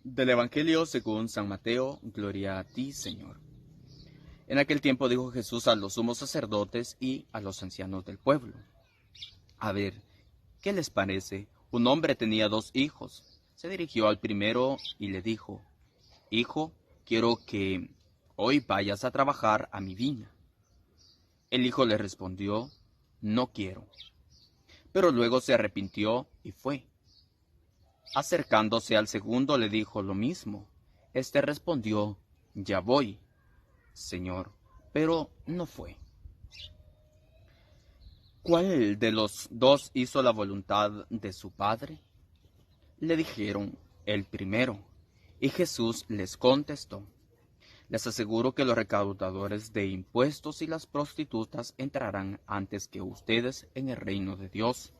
Del Evangelio según San Mateo, gloria a ti, Señor. En aquel tiempo dijo Jesús a los sumos sacerdotes y a los ancianos del pueblo: A ver, ¿qué les parece? Un hombre tenía 2 hijos. Se dirigió al primero y le dijo: Hijo, quiero que hoy vayas a trabajar a mi viña. El hijo le respondió: No quiero. Pero luego se arrepintió y fue. Acercándose al segundo le dijo lo mismo. Este respondió: Ya voy, Señor, pero no fue. ¿Cuál de los dos hizo la voluntad de su padre? Le dijeron: El primero. Y Jesús les contestó: Les aseguro que los recaudadores de impuestos y las prostitutas entrarán antes que ustedes en el reino de Dios,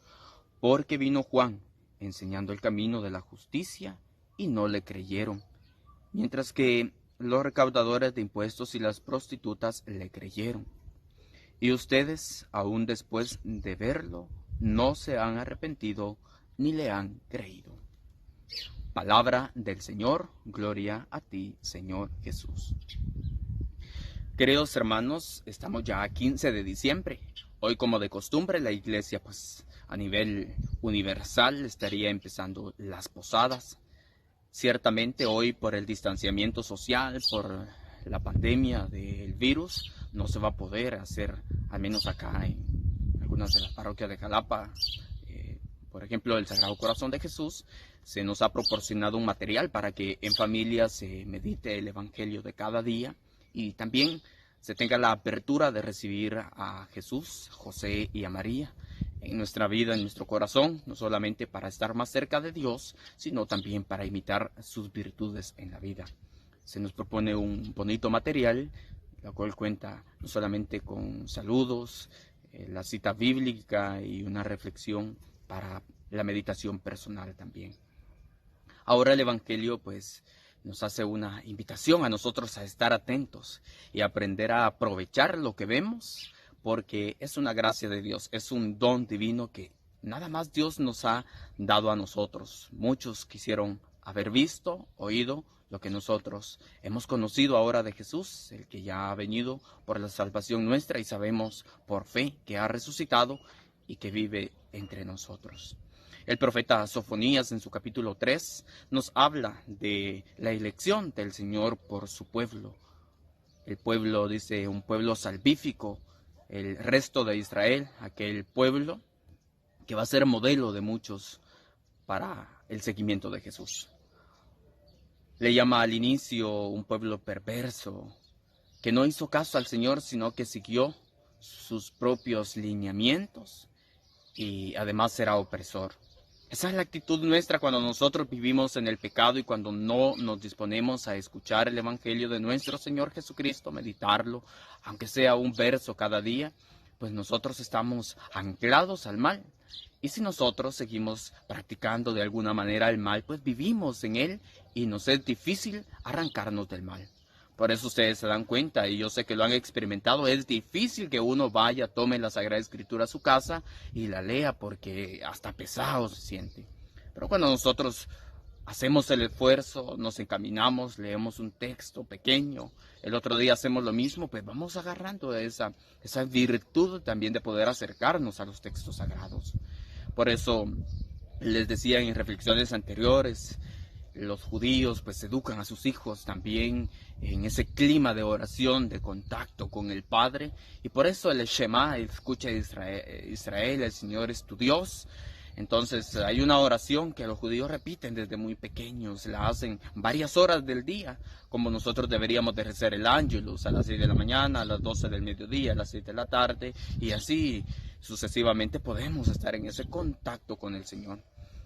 porque vino Juan enseñando el camino de la justicia y no le creyeron, mientras que los recaudadores de impuestos y las prostitutas le creyeron. Y ustedes, aún después de verlo, no se han arrepentido ni le han creído. Palabra del Señor, gloria a ti, Señor Jesús. Queridos hermanos, estamos ya a 15 de diciembre. Hoy, como de costumbre, la iglesia, pues a nivel universal, estaría empezando las posadas. Ciertamente hoy, por el distanciamiento social, por la pandemia del virus, no se va a poder hacer, al menos acá en algunas de las parroquias de Jalapa. Por ejemplo, el Sagrado Corazón de Jesús se nos ha proporcionado un material para que en familia se medite el Evangelio de cada día y también se tenga la apertura de recibir a Jesús, José y a María en nuestra vida, en nuestro corazón, no solamente para estar más cerca de Dios, sino también para imitar sus virtudes en la vida. Se nos propone un bonito material, la cual cuenta no solamente con saludos, la cita bíblica y una reflexión para la meditación personal también. Ahora el Evangelio pues nos hace una invitación a nosotros a estar atentos y aprender a aprovechar lo que vemos, porque es una gracia de Dios, es un don divino que nada más Dios nos ha dado a nosotros. Muchos quisieron haber visto, oído lo que nosotros hemos conocido ahora de Jesús, el que ya ha venido por la salvación nuestra y sabemos por fe que ha resucitado y que vive entre nosotros. El profeta Sofonías en su capítulo 3 nos habla de la elección del Señor por su pueblo. El pueblo, dice, un pueblo salvífico, el resto de Israel, aquel pueblo que va a ser modelo de muchos para el seguimiento de Jesús. Le llama al inicio un pueblo perverso, que no hizo caso al Señor, sino que siguió sus propios lineamientos y además será opresor. Esa es la actitud nuestra cuando nosotros vivimos en el pecado y cuando no nos disponemos a escuchar el Evangelio de nuestro Señor Jesucristo, meditarlo, aunque sea un verso cada día, pues nosotros estamos anclados al mal. Y si nosotros seguimos practicando de alguna manera el mal, pues vivimos en él y nos es difícil arrancarnos del mal. Por eso ustedes se dan cuenta, y yo sé que lo han experimentado, es difícil que uno vaya, tome la Sagrada Escritura a su casa y la lea porque hasta pesado se siente. Pero cuando nosotros hacemos el esfuerzo, nos encaminamos, leemos un texto pequeño, el otro día hacemos lo mismo, pues vamos agarrando esa virtud también de poder acercarnos a los textos sagrados. Por eso les decía en reflexiones anteriores, los judíos pues educan a sus hijos también en ese clima de oración, de contacto con el Padre, y por eso el Shema, escucha Israel, el Señor es tu Dios. Entonces hay una oración que los judíos repiten desde muy pequeños, la hacen varias horas del día, como nosotros deberíamos de rezar el Ángelus a las 6 de la mañana, a las 12 del mediodía, a las 6 de la tarde, y así sucesivamente podemos estar en ese contacto con el Señor.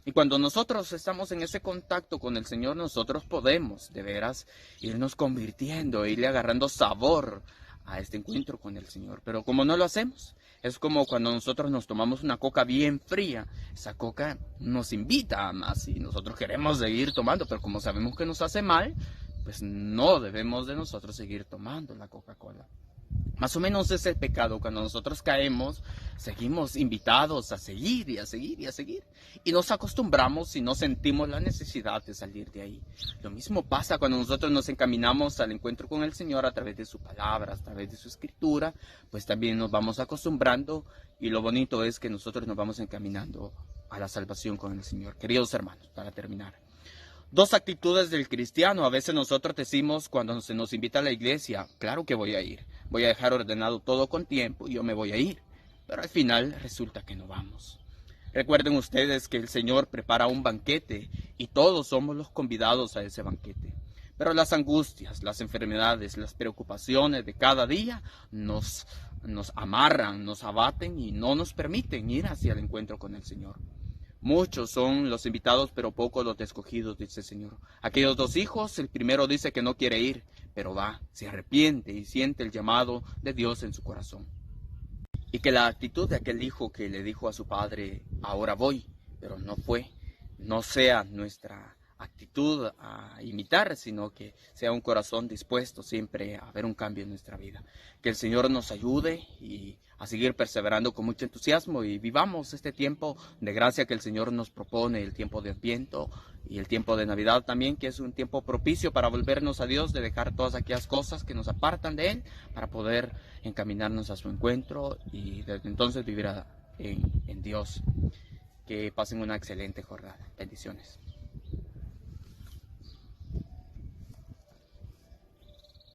Y cuando nosotros estamos en ese contacto con el Señor, nosotros podemos, de veras, irnos convirtiendo, irle agarrando sabor a este encuentro con el Señor. Pero como no lo hacemos, es como cuando nosotros nos tomamos una coca bien fría. Esa coca nos invita a más y nosotros queremos seguir tomando, pero como sabemos que nos hace mal, pues no debemos de nosotros seguir tomando la Coca-Cola. Más o menos es el pecado. Cuando nosotros caemos, seguimos invitados a seguir y a seguir y a seguir. Y nos acostumbramos y no sentimos la necesidad de salir de ahí. Lo mismo pasa cuando nosotros nos encaminamos al encuentro con el Señor a través de su palabra, a través de su escritura, pues también nos vamos acostumbrando y lo bonito es que nosotros nos vamos encaminando a la salvación con el Señor. Queridos hermanos, para terminar. Dos actitudes del cristiano. A veces nosotros decimos cuando se nos invita a la iglesia, claro que voy a ir, voy a dejar ordenado todo con tiempo y yo me voy a ir. Pero al final resulta que no vamos. Recuerden ustedes que el Señor prepara un banquete y todos somos los convidados a ese banquete. Pero las angustias, las enfermedades, las preocupaciones de cada día nos amarran, nos abaten y no nos permiten ir hacia el encuentro con el Señor. Muchos son los invitados, pero pocos los escogidos, dice el Señor. Aquellos dos hijos, el primero dice que no quiere ir, pero va, se arrepiente y siente el llamado de Dios en su corazón. Y que la actitud de aquel hijo que le dijo a su padre, ahora voy, pero no fue, no sea nuestra actitud a imitar, sino que sea un corazón dispuesto siempre a ver un cambio en nuestra vida. Que el Señor nos ayude y a seguir perseverando con mucho entusiasmo y vivamos este tiempo de gracia que el Señor nos propone, el tiempo de Adviento y el tiempo de Navidad también, que es un tiempo propicio para volvernos a Dios, de dejar todas aquellas cosas que nos apartan de Él, para poder encaminarnos a su encuentro y desde entonces vivir en Dios. Que pasen una excelente jornada. Bendiciones.